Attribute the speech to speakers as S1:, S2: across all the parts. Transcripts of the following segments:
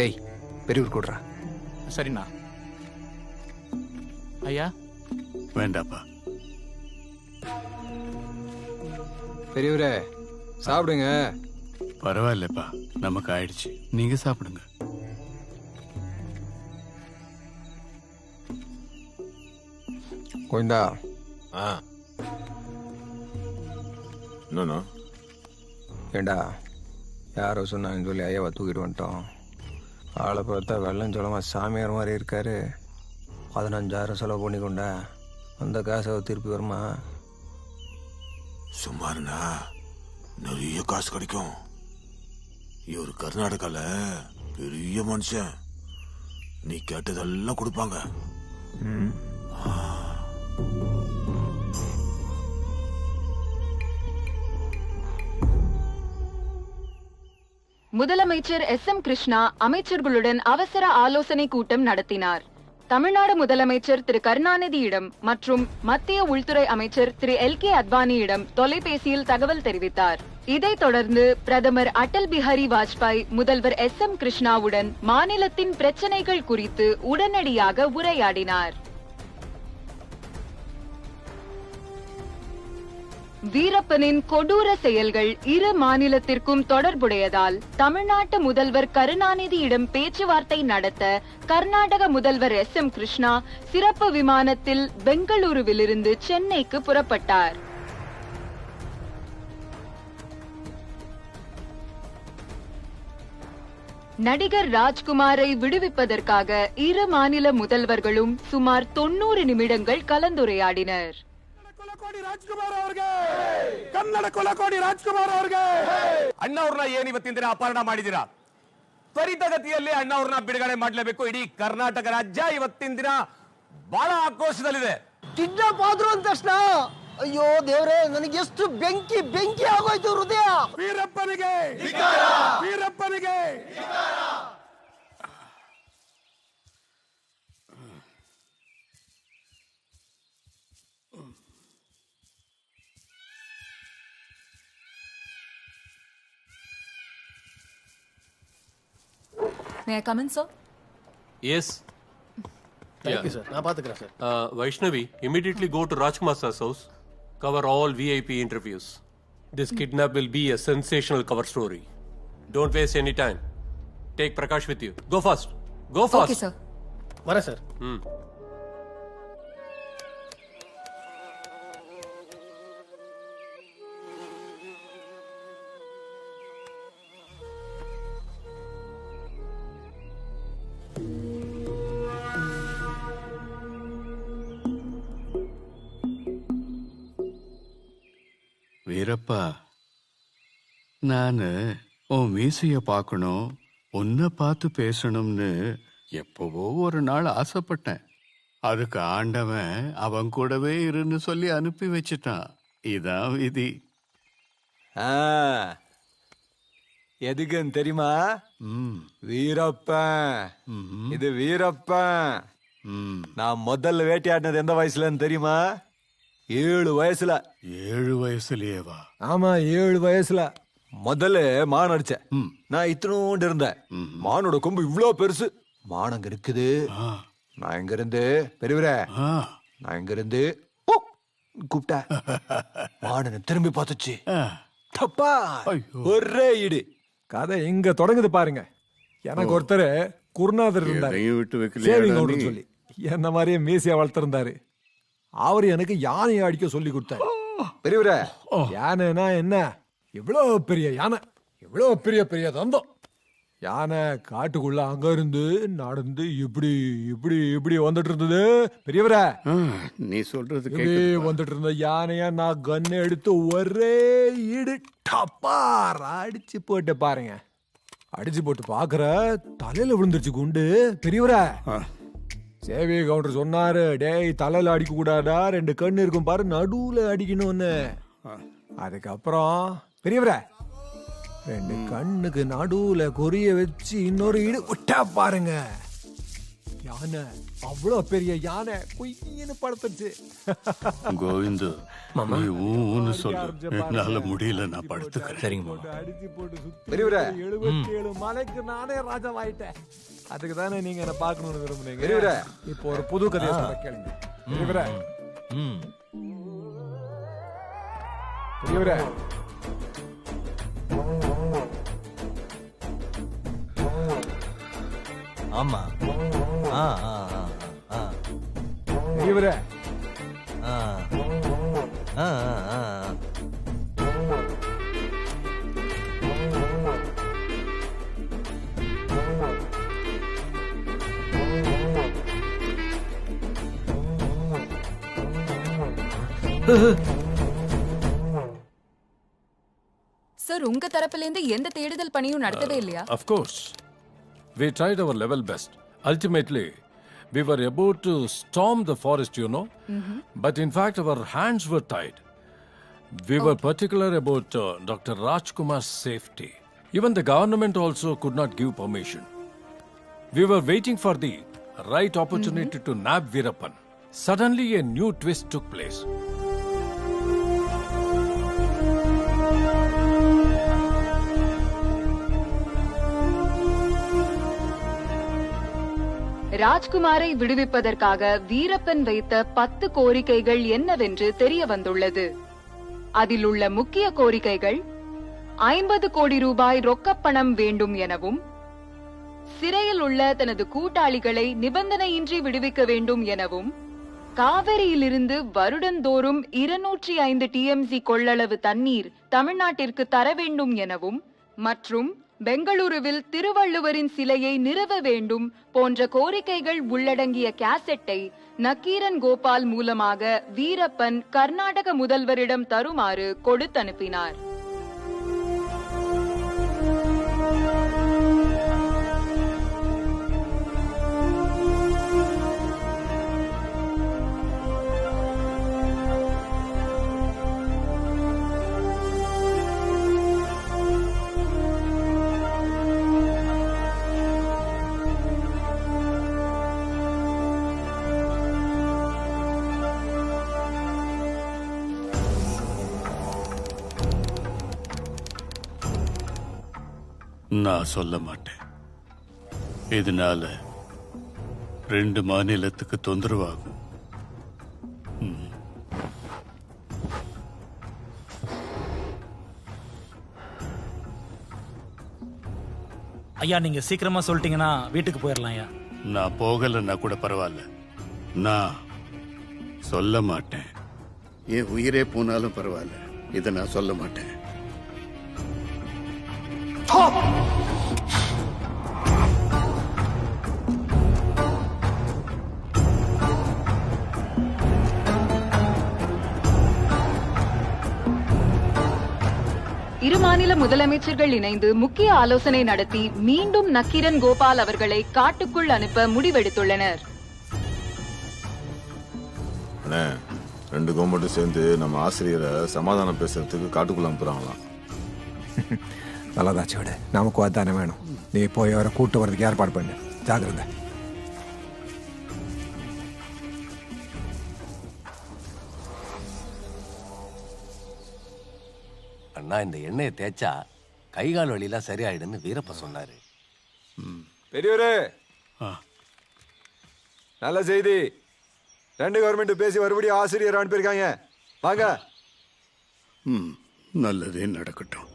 S1: டேய் பெரியவர் கூடுறா.
S2: சரிண்ணா. ஐயா
S3: வேண்டாப்பா.
S1: பெரியவரே சாப்பிடுங்க.
S3: பரவாயில்லப்பா, நமக்கு ஆயிடுச்சு. நீங்க சாப்பிடுங்க.
S1: கோவிந்தா.
S4: என்னண்ணா?
S1: ஏண்டா யாரோ சொன்னாங்கன்னு சொல்லி ஐயாவை தூக்கிட்டு வந்துட்டோம். ஆளை பார்த்தா வெள்ளஞ்சோளமாக சாமியார் மாதிரி இருக்காரு. 15,000 செலவு பண்ணி கொண்டா அந்த காசை திருப்பி வருமா?
S4: சும்மாருண்ணா, நிறைய காசு கிடைக்கும். இவர் கர்நாடகால பெரிய மனுஷன். நீ கேட்டதெல்லாம் கொடுப்பாங்க.
S5: முதலமைச்சர் SM கிருஷ்ணா அமைச்சர்களுடன் அவசர ஆலோசனை கூட்டம் நடத்தினார். தமிழ்நாடு முதலமைச்சர் திரு கருணாநிதியிடம் மற்றும் மத்திய உள்துறை அமைச்சர் திரு LK அத்வானியிடம் தொலைபேசியில் தகவல் தெரிவித்தார். இதைத் தொடர்ந்து பிரதமர் அடல் பிஹாரி வாஜ்பாய் முதல்வர் SM கிருஷ்ணாவுடன் மாநிலத்தின் பிரச்சனைகள் குறித்து உடனடியாக உரையாடினார். வீரப்பனின் கொடூர செயல்கள் இரு மாநிலத்திற்கும் தொடர்புடையதால் தமிழ்நாட்டு முதல்வர் கருணாநிதியிடம் பேச்சுவார்த்தை நடத்த கர்நாடக முதல்வர் SM கிருஷ்ணா சிறப்பு விமானத்தில் பெங்களூருவிலிருந்து சென்னைக்கு புறப்பட்டார். நடிகர் ராஜ்குமாரை விடுவிப்பதற்காக இரு மாநில முதல்வர்களும் சுமார் 90 நிமிடங்கள் கலந்துரையாடினர்.
S6: ಕನ್ನಡ ಕುಲಕೋಡಿ ರಾಜ್ಕುಮಾರ್ ಅವರಿಗೆ ಅಣ್ಣವ್ರನ್ನ ಏನ್ ಇವತ್ತಿನ ದಿನ ಅಪಹರಣ ಮಾಡಿದಿರಾ? ತ್ವರಿತಗತಿಯಲ್ಲಿ ಅಣ್ಣವ್ರನ್ನ ಬಿಡುಗಡೆ ಮಾಡಲೇಬೇಕು. ಇಡೀ ಕರ್ನಾಟಕ ರಾಜ್ಯ ಇವತ್ತಿನ ದಿನ ಬಹಳ ಆಕ್ರೋಶದಲ್ಲಿದೆ.
S7: ಕಿಡ್ನಾಪ್ ಆದ್ರು ಅಂದ ತಕ್ಷಣ ಅಯ್ಯೋ ದೇವ್ರೆ, ನನಗೆ ಎಷ್ಟು ಬೆಂಕಿ ಬೆಂಕಿ ಆಗೋಯ್ತು ಹೃದಯ.
S6: ವೀರಪ್ಪನಿಗೆ ವೀರಪ್ಪನಿಗೆ
S8: May I come in, sir?
S9: Yes.
S2: Thank you, sir. நான் பாத்துக்கிறேன் sir.
S9: Vaishnavi, immediately go to Rajkumar sir's house. Cover all VIP interviews. This kidnap will be a sensational cover story. Don't waste any time. Take Prakash with you. Go fast. Go fast.
S8: Okay, sir.
S2: வரேன் sir.
S3: Veerappa, நானு உன் மீசைய பார்க்கணும், உன்னை பார்த்து பேசணும்னு எப்பவோ ஒரு நாள் ஆசைப்பட்டேன். அதுக்கு ஆண்டவன் அவன் கூடவே இருன்னு சொல்லி அனுப்பி வச்சிட்டான். இதான் விதி.
S1: எதுக்குன்னு தெரியுமா? வீரப்பன். இது வீரப்பன். நான் முதல்ல வேட்டையாடினது எந்த வயசுலன்னு தெரியுமா? 7 வயசுல.
S3: 7 வயசுலயேவா?
S1: ஆமா, 7 வயசுல முதல்ல மான் அடிச்சேன். நான் இத்தனோண்டு இருந்தேன். மானோட கொம்பு இவ்ளோ பெருசு. மான் அங்க இருக்குது. நான் இங்க இருந்து பெரியவரே, நான் இங்க இருந்து கூப்பிட்டேன். மானு திரும்பி பார்த்துச்சு. தப்பா ஒரே இடு.
S6: கதை எங்க தொடங்குது பாருங்க. எனக்கு ஒருத்தர் குருநாதர் இருந்தாரு, சொல்லி என்ன மாதிரியே மீசியா வளர்த்திருந்தாரு. அவரு எனக்கு யானையை அடிக்க சொல்லி கொடுத்தாரு.
S1: பெரியவரே,
S6: யானைனா என்ன? இவ்வளவு பெரிய யானை, இவ்வளவு பெரிய பெரிய தந்தம். யானை காட்டுக்குள்ள அங்க இருந்து நடந்து இப்படி இப்படி இப்படி வந்துட்டு இருந்தது. பெரியவரே,
S3: நீ சொல்றது
S6: இப்படி வந்துட்டு இருந்த யானையா நான் கண்ணை எடுத்து ஒரே இடு டப்பார் அடிச்சு போட்டு பாருங்க. அடிச்சு போட்டு பாக்குற தலையில விழுந்துருச்சு குண்டு. பெரியவரே, சேவி கவுண்டர் சொன்னாரு, டேய் தலையில அடிக்க கூடாதா, 2 கண்ணு இருக்கும் பாரு, நடுவுல அடிக்கணும்னு. அதுக்கப்புறம் பெரியவரே, 2 கண்ணுக்கு நடுவுல கொரிய வச்சு இன்னொரு இடு விட்டா பாருங்க. யானை அவ்வளவு பெரிய யானை குயின்னு படுத்துச்சு.
S3: கோவிந்து நீ ஊன்னு சொல்லு, என்னால முடியல, நான் படுத்துக்கிறேன்.
S8: சரிங்க மாமா.
S6: அடிச்சு போட்டு சுத்தி
S1: பெரியவரே.
S6: 77 மலைக்கு நானே ராஜாவாயிட்டேன். அதுக்கு தானே நீங்க என்ன பார்க்கணும்னு விரும்புனீங்க.
S1: பெரியவரே.
S6: இப்போ ஒரு புது கதையை சொல்ல கேளுங்க. பெரியவரே,
S8: ம்.
S6: பெரியவரே,
S8: ஆமா. ஆ ஆ ஆ ஆ
S6: பெரியவரே,
S8: ஆ ஆ ஆ ஆ.
S5: சார், உங்க தரப்புல இருந்து எந்த தேடுதல் பணியும் நடத்தவே இல்லையா?
S10: Of course. We tried our level best. Ultimately, we were about to storm the forest, you know. But in fact, our hands were tied. We were particular about Dr. Rajkumar's safety. Even the government also could not give permission. We were waiting for the right opportunity to nab Veerappan. Suddenly, a new twist took place.
S5: ராஜ்குமாரை விடுவிப்பதற்காக Veerappan வைத்த 10 கோரிக்கைகள் என்னவென்று தெரிய வந்துள்ளது. அதில் உள்ள முக்கிய கோரிக்கைகள் 50 கோடி ரூபாய் ரொக்கப்பணம் வேண்டும் எனவும், சிறையில் உள்ள தனது கூட்டாளிகளை நிபந்தனையின்றி விடுவிக்க வேண்டும் எனவும், காவிரியிலிருந்து வருடந்தோறும் 205 TMC கொள்ளளவு தண்ணீர் தமிழ்நாட்டிற்கு தர வேண்டும் எனவும், மற்றும் பெங்களூருவில் திருவள்ளுவரின் சிலையை நிறுவ வேண்டும் போன்ற கோரிக்கைகள் உள்ளடங்கிய கேசட்டை நக்கீரன் கோபால் மூலமாக வீரப்பன் கர்நாடக முதல்வரிடம் தருமாறு கொடுத்தனுப்பினார்.
S3: நான் சொல்ல மாட்டேன். இதனால 2 மாநிலத்துக்கு தொந்தரவாகும்.
S2: ஐயா, நீங்க சீக்கிரமா சொல்லிட்டீங்கன்னா வீட்டுக்கு போயிடலாம் ஐயா.
S3: நான் போகலைன்னா கூட பரவாயில்ல, நான் சொல்ல மாட்டேன். என் உயிரே போனாலும் பரவாயில்ல, இதை நான் சொல்ல மாட்டேன்.
S5: இரு மாநில முதலமைச்சர்கள் இணைந்து முக்கிய ஆலோசனை நடத்தி மீண்டும் நக்கீரன் கோபால் அவர்களை காட்டுக்குள் அனுப்ப முடிவெடுத்துள்ளனர்.
S4: அண்ணே, 2 கவர்மெண்ட்டும் சேர்ந்து நம்ம ஆசிரியரை சமாதானம் பேசுறதுக்கு காட்டுக்குள்ள அனுப்புறாங்களாம்.
S6: நல்லதாச்சு விடு, நமக்கு அதானே வேணும். நீ போய் அவரை கூட்டு வரதுக்கு ஏற்பாடு பண்ணு. ஜாகிரதை.
S8: அண்ணா, இந்த எண்ணெயை தேய்ச்சா கை கால் வலியெல்லாம் சரியாயிடுன்னு வீரப்ப சொன்னாரு.
S1: பெரியவரே, நல்ல செய்தி. 2 கவர்மெண்ட் பேசி மறுபடியும் ஆசிரியர் அனுப்பியிருக்காங்க. வாங்க.
S3: நல்லதே நடக்கட்டும்.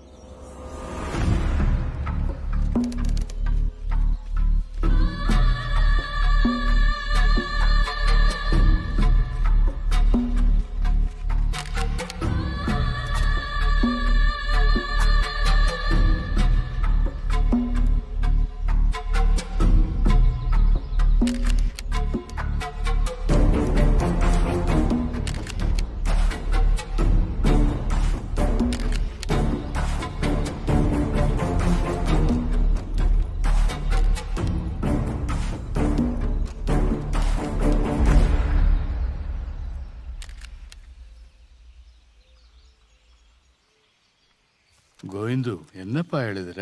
S3: கோவிந்து, என்னப்பா எழுதுற?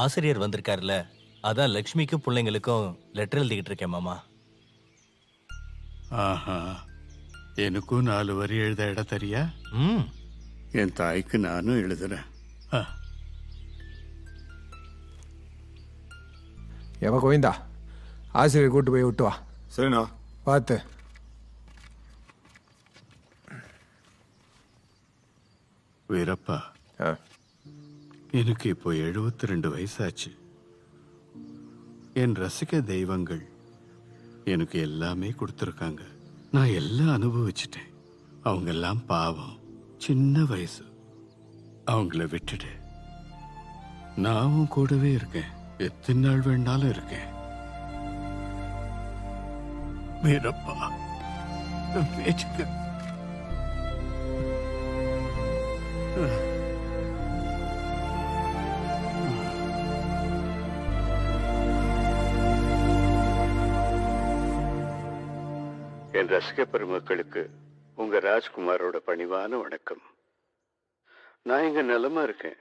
S8: ஆசிரியர் வந்திருக்காருல, அதான் லக்ஷ்மிக்கும் பிள்ளைங்களுக்கும் லெட்டர் எழுதிக்கிட்டு இருக்கேன் மாமா.
S3: ஆஹா, எனக்கும் 4 வரி எழுத இடம் தரியா? என் தாய்க்கு நானும் எழுதுறேன்.
S6: எவ கோவிந்தா ஆசிரியர் கூட்டு போய் விட்டு வா.
S4: சரிண்ணா.
S6: பார்த்து.
S3: வீரப்பா,
S6: ஆ.
S3: எனக்கு இப்போ 72 வயசாச்சு. என் ரசிக தெய்வங்கள் எனக்கு எல்லாமே கொடுத்துருக்காங்க. நான் எல்லாம் அனுபவிச்சிட்டேன். அவங்க எல்லாம் பாவம், சின்ன வயசு. அவங்கள விட்டுடு. நான் உன் கூடவே இருக்கேன். எத்தனை நாள் வேணாலும் இருக்கேன். வீரப்பா, என் பேச்சுக்கு என் ரசிக பெருமக்களுக்கு உங்க ராஜ்குமாரோட பணிவான வணக்கம். நான் இங்க நலமா இருக்கேன்.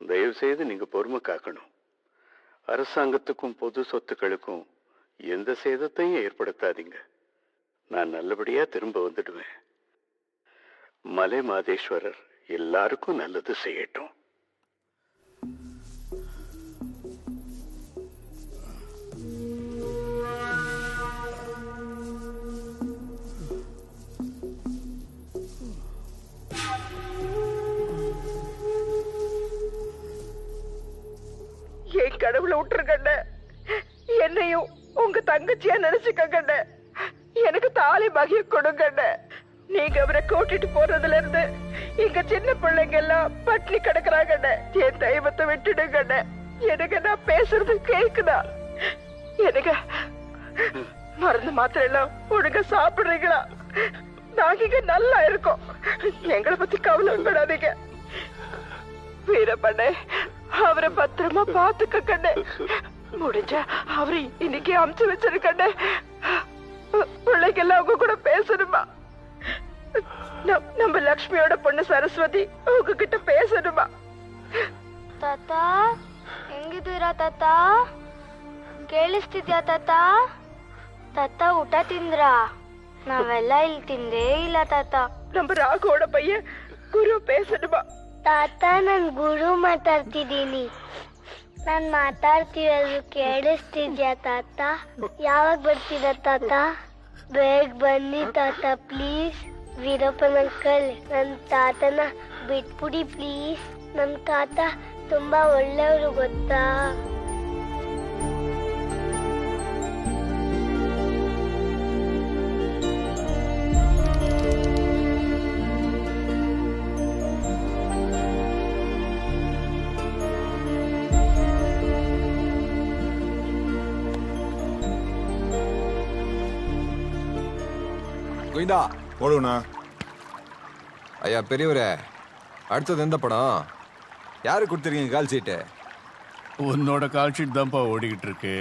S3: தயவு செய்து நீங்க பொறுமை காக்கணும். அரசாங்கத்துக்கும் பொது சொத்துக்களுக்கும் எந்த சேதத்தையும் ஏற்படுத்தாதீங்க. நான் நல்லபடியா திரும்ப வந்துடுவேன். மலை மாதேஸ்வரர் எல்லாருக்கும் நல்லது செய்யட்டும்.
S7: என் கடவுளை விட்டுருக்கண்ண. என்னையும் உங்க தங்கச்சியா நினைச்சுக்கண்ண. எனக்கு தாலி மகிய கொடுங்கண்ண. நீங்க அவரை கூட்டிட்டு போறதுல இருந்து இங்க சின்ன பிள்ளைங்க எல்லாம் பட்னி கிடக்குறாங்கண்ண. என் தெய்வத்தை விட்டுடுங்கண்ண. எனக்கு நான் பேசுறது கேக்குதா? எனக்கு மருந்து மாத்திரை எல்லாம் ஒழுங்கா சாப்பிடுறீங்களா? நாங்க இங்க நல்லா இருக்கோம். எங்களை பத்தி கவலைப்படாதீங்க. வீரப்பண்ணே, அவரை பத்திரமா பாத்துக்கண்ணே. முடிஞ்ச அவரை இன்னைக்கு அமுச்சு வச்சிருக்கண்ணே. பிள்ளைங்க எல்லாம் அவங்க கூட பேசணுமா? நம்ம லக்ஷ்மியோட பொண்ணு சரஸ்வதி உங்ககிட்ட பேசணுமா?
S11: ತಾತ ಹೆಂಗಿದ್ದೀರಾ ತಾತ? ಕೇಳಿಸ್ತಿದ್ಯಾ ತಾತ? ತಾತ ಊಟ ತಿಂದ್ರಾ? ನಾವೆಲ್ಲ ಇಲ್ಲಿ ತಿಂದೇ ಇಲ್ಲ ತಾತ.
S7: நம்ம ராகுவோட பையன் குரு பேசணுமா?
S11: ತಾತ ನಾನ್ ಗುರು ಮಾತಾಡ್ತಿದ್ದೀನಿ. ನಾನ್ ಮಾತಾಡ್ತಿರೋದು ಕೇಳಿಸ್ತಿದ್ಯಾ ತಾತ? ಯಾವಾಗ ಬರ್ತೀರಾ ತಾತ? ಬೇಗ ಬನ್ನಿ ತಾತ ಪ್ಲೀಸ್. ವೀರಪ್ಪನ ಅಂಕಲ್, ನನ್ನ ತಾತನ ಬಿಟ್ಬಿಡಿ ಪ್ಲೀಸ್. ನಮ್ಮ ತಾತ ತುಂಬಾ ಒಳ್ಳೆಯವರು ಗೊತ್ತಾ?
S1: கோவிந்தா
S4: போடுங்கண்ணா.
S1: ஐயா பெரியவரே, அடுத்தது எந்த படம்? யாரு கொடுத்துருக்கீங்க கால் சீட்டு?
S3: உன்னோட கால் ஷீட் தான்ப்பா ஓடிக்கிட்டு இருக்கு.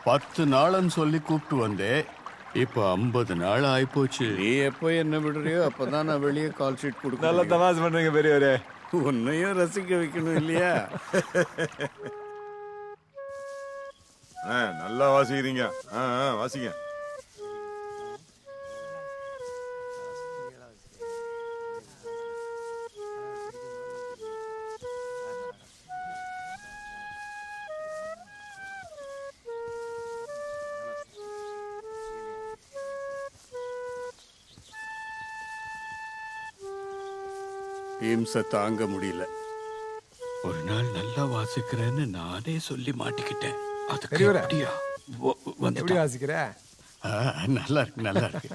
S3: 10 நாள்னு சொல்லி கூப்பிட்டு வந்தேன். இப்போ 50 நாள் ஆயிப்போச்சு. நீ எப்போ என்ன விடுறியோ அப்பதான் நான் வெளியே கால் ஷீட் கொடுக்க.
S1: நல்லா தமாஸ் பண்றீங்க பெரியவரே.
S3: உன்னையும் ரசிக்க வைக்கணும் இல்லையா?
S4: நல்லா வாசிக்கிறீங்க. வாசிங்க.
S3: இம்சை தாங்க முடியல. ஒரு நாள் நல்லா வாசிக்கிறேன்னு நானே சொல்லி மாட்டிக்கிட்டேன். அதுக்கு
S6: பெரியவரே,
S3: எப்படியா?
S6: எப்படி வாசிக்கிற?
S3: நல்லா இருக்கு, நல்லா இருக்கு.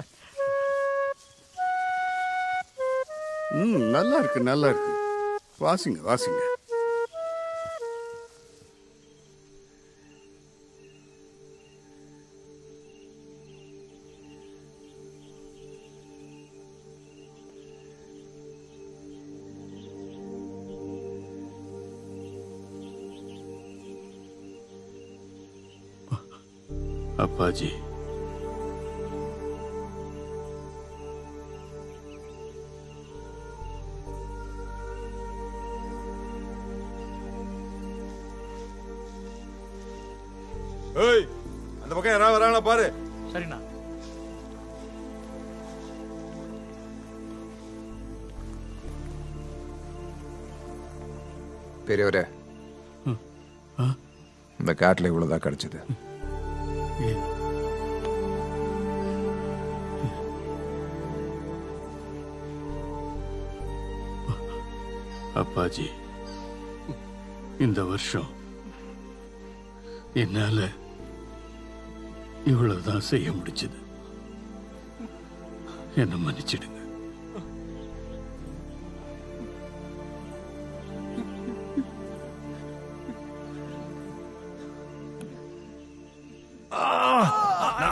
S3: நல்லா இருக்கு, நல்லா இருக்கு. வாசிங்க, வாசிங்க. அப்பாஜி,
S4: ஏய், அந்த பக்கம் யாராவது வராங்களா பாரு.
S2: சரிண்ணா.
S1: பெரியவரே இந்த காட்டில் இவ்வளோதான் கிடைச்சது.
S3: அப்பாஜி, இந்த வருஷம் என்னால இவ்வளவுதான் செய்ய முடிச்சது. என்ன மன்னிச்சிடுங்க.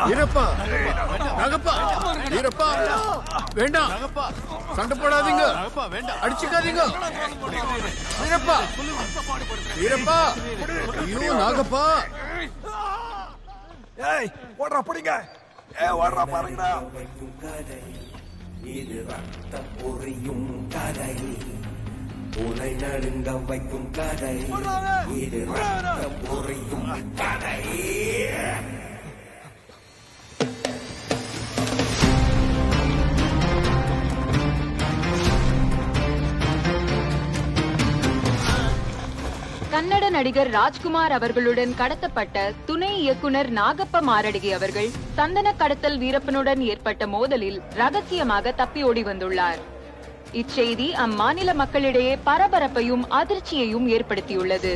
S3: வீரப்பா, நாகப்பா, வீரப்பா, வேண்டாம், சண்டை போடாதீங்க, அடிச்சுக்காதீங்க. வீரப்பா, வீரப்பா, ஐயோ நாகப்பா.
S6: ஏய் ஓடுறா பிடிங்க. ஓடுறா பாருங்கடா.
S12: இது ரத்தம் பொரியும் கதை, உலை நடுங்க வைக்கும் கதை. இது ரத்தம் பொரியும் கதை.
S5: கன்னட நடிகர் ராஜ்குமார் அவர்களுடன் கடத்தப்பட்ட துணை இயக்குனர் நாகப்ப மாரடிகை அவர்கள் சந்தன கடத்தல் வீரப்பனுடன் ஏற்பட்ட மோதலில் ரகசியமாக தப்பி ஓடி வந்துள்ளார். இச்செய்தி அம்மாநில மக்களிடையே பரபரப்பையும் அதிர்ச்சியையும் ஏற்படுத்தியுள்ளது.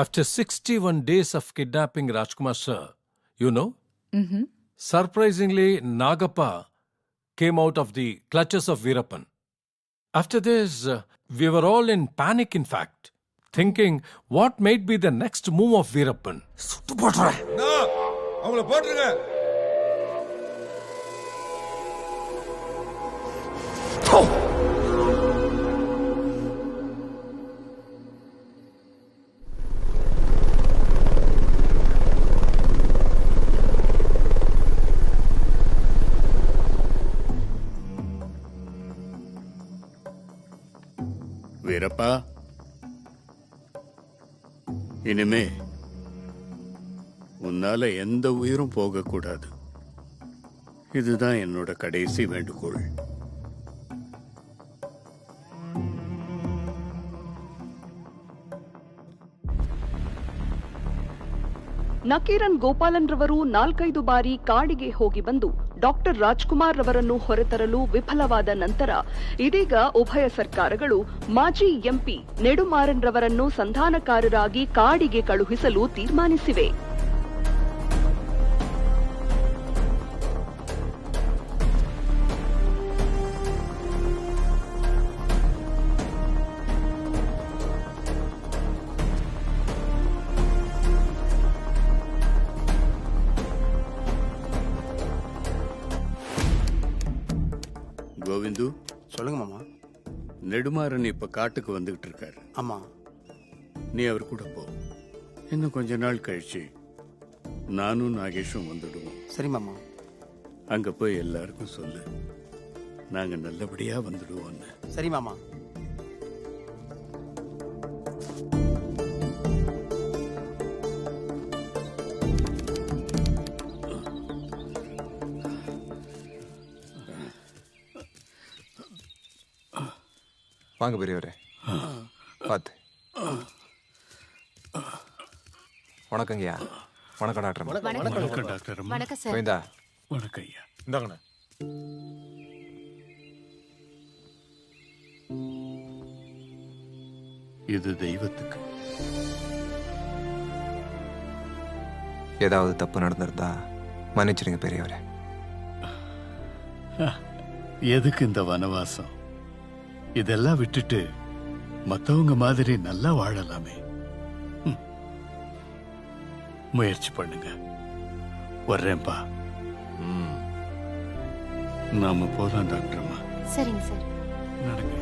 S10: After 61 days of kidnapping Rajkumar sir, you know, surprisingly, Nagappa came out of the clutches of Veerappan. After this, we were all in panic, in fact, thinking what might be the next move of Veerappan.
S6: அவங்கள போட்டுருங்க.
S3: வீரப்பா, இனிமே உன்னால எந்த உயிரும் போகக்கூடாது. இதுதான் என்னோட கடைசி வேண்டுகோள்.
S7: ನಕೀರನ್ ಗೋಪಾಲನ್ ರವರು 4-5 ಬಾರಿ ಕಾಡಿಗೆ ಹೋಗಿ ಬಂದು ಡಾಕ್ಟರ್ ರಾಜ್ಕುಮಾರ್ ರವರನ್ನು ಹೊರತರಲು ವಿಫಲವಾದ ನಂತರ ಇದೀಗ ಉಭಯ ಸರ್ಕಾರಗಳು ಮಾಜಿ ಎಂಪಿ ನೆಡುಮಾರನ್ ರವರನ್ನು ಸಂಧಾನಕಾರರಾಗಿ ಕಾಡಿಗೆ ಕಳುಹಿಸಲು ತೀರ್ಮಾನಿಸಿವೆ.
S3: கோவிந்து,
S13: சொல்லுங்க மாமா.
S3: நெடுமாறன் இப்ப காட்டுக்கு வந்துகிட்டு இருக்காரு.
S13: ஆமா.
S3: நீ அவர் கூட போ. இன்னும் கொஞ்ச நாள் கழிச்சு நானும் நாகேஷும் வந்துடுவோம்.
S13: சரி மாமா.
S3: அங்க போய் எல்லாருக்கும் சொல்லு, நாங்க நல்லபடியா வந்துடுவோம்னு.
S13: சரி மாமா.
S1: வாங்க பெரியவரே. பார்த்து. வணக்கங்கய்யா. வணக்கம் டாக்டர்.
S3: வணக்கம் டாக்டர்.
S5: வணக்கம் சார்.
S1: கோவிந்தா.
S3: வணக்கம் ஐயா.
S6: இந்தாங்கண்ணே.
S3: இது தெய்வத்துக்கு.
S1: ஏதாவது தப்பு நடந்திருந்தா மன்னிச்சிடுங்க பெரியவரே.
S3: எதுக்கு இந்த வனவாசம்? இதெல்லாம் விட்டுட்டு மத்தவங்க மாதிரி நல்லா வாழலாமே. முயற்சி பண்ணுங்க. வர்றேன்பா. நாம போலாம் டாக்டர்மா.
S11: சரிங்க சார்.
S3: நடங்க.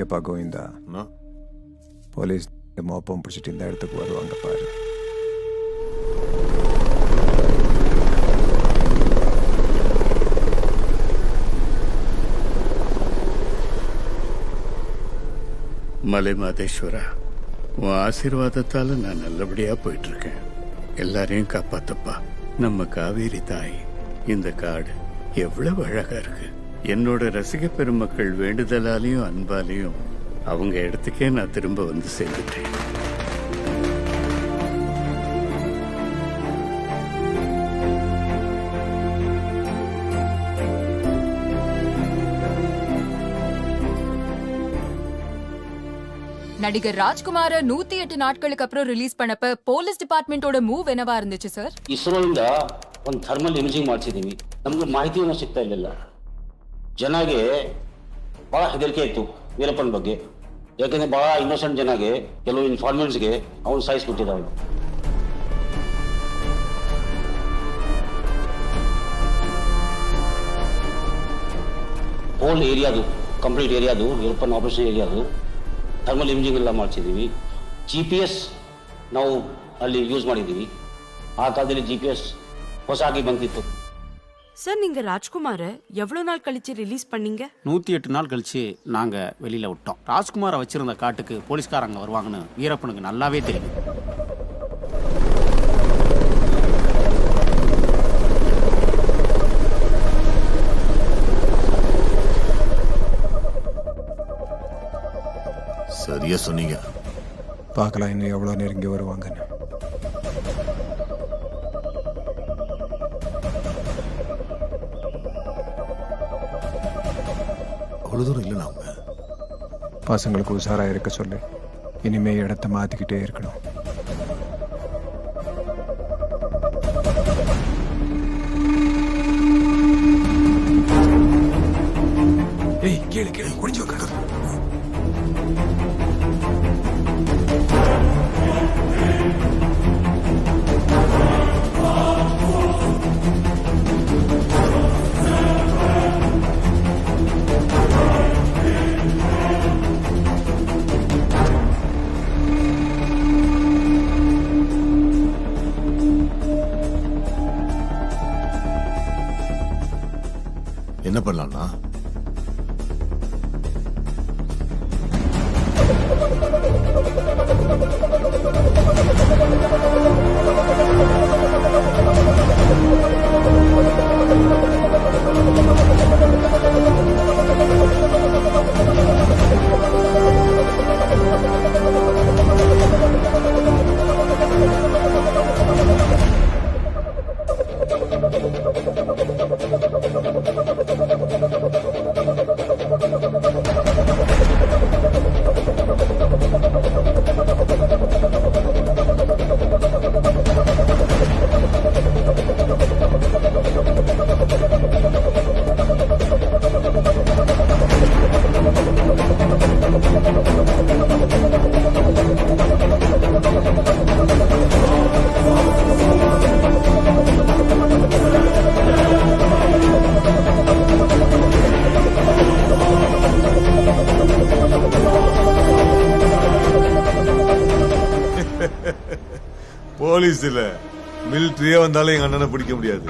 S1: எப்பா கோவிந்தா, போலீஸ் மோப்பம் பிடிச்சிட்டு இந்த இடத்துக்கு வருவாங்க பாரு.
S3: மலை மாதேஸ்வரா, உன் ஆசீர்வாதத்தால நான் நல்லபடியா போயிட்டு இருக்கேன். எல்லாரையும் காப்பாத்தப்பா. நம்ம காவேரி தாய், இந்த காடு எவ்வளவு அழகா இருக்கு. என்னோட ரசிக பெருமக்கள் வேண்டுதலாலையும் அன்பாலையும் அவங்க இடத்துக்கே நான் திரும்ப வந்து சேர்ந்துட்டேன்.
S5: நடிகர் ராஜ்குமார 108 நாட்களுக்கு அப்புறம் ரிலீஸ் பண்ணப்ப போலீஸ் டிபாರ್ಟ್ಮೆಂಟೋட ಮೂವ್ ಏನವಾ இருந்துச்சு சார்?
S13: ಇಸ್ರೋಯಿಂದ ಒಂದು ಥರ್ಮಲ್ ಇಮೇಜಿಂಗ್ ಮಾಡಿಸಿದೀವಿ. ನಮ್ಗೆ ಮಾಹಿತಿನೂ ಸಿಗ್ತಾ ಇರಲಿಲ್ಲ. ಜನಗೆ ಬಹಳ ಹೆದರಿಕೆ ಇತ್ತು ವೀರಪ್ಪನ ಬಗ್ಗೆ. ಯಾಕಂದ್ರೆ ಬಹಳ ಇನ್ನೋಸೆಂಟ್ ಜನಗೆ ಕೆಲವು ಇನ್ಫಾರ್ಮೆಂಟ್ಸ್ಗೆ ಅವನು ಸಾಯಿಸ್ಬಿಟ್ಟಿದ್ದಾವೆ. ಹೋಲ್ ಏರಿಯಾದು, ಕಂಪ್ಲೀಟ್ ಏರಿಯಾದು, ವೀರಪ್ಪನ ಆಪರೇಷನ್ ಏರಿಯಾದು ಥರ್ಮಲ್ ಇಮೇಜಿಂಗ್ ಎಲ್ಲ ಮಾಡಿಸಿದ್ದೀವಿ. GPS ನಾವು ಅಲ್ಲಿ ಯೂಸ್ ಮಾಡಿದ್ದೀವಿ. ಆ ಕಾಲದಲ್ಲಿ GPS ಹೊಸಾಗಿ ಬಂದಿತ್ತು.
S14: சார், நீங்க ராஜ்குமார எவ்வளவு நாள் கழிச்சு ரிலீஸ் பண்ணீங்க?
S13: 108 நாள் கழிச்சு நாங்க வெளியில விட்டோம். ராஜ்குமாரை வச்சிருந்த காட்டுக்கு போலீஸ்காரங்க வருவாங்கன்னு வீரப்பனுக்கு நல்லாவே தெரியும்.
S4: சரியா சொன்னீங்க.
S6: பார்க்கலாம் இன்னும் எவ்வளோ நெருங்கி வருவாங்கன்னு.
S4: அவ்வளோ தூரம் இல்லைண்ணா அவங்க.
S6: பசங்களுக்கு உஷாராக இருக்க சொல்லு. இனிமே இடத்த மாற்றிக்கிட்டே இருக்கணும். ஏய், கேளு கேளு, குடிஞ்சு வைக்க.
S4: என்ன பண்ணலாம்னா, போலீஸ் இல்ல மிலிட்டரியே வந்தாலும் எங்க அண்ணனை பிடிக்க முடியாது.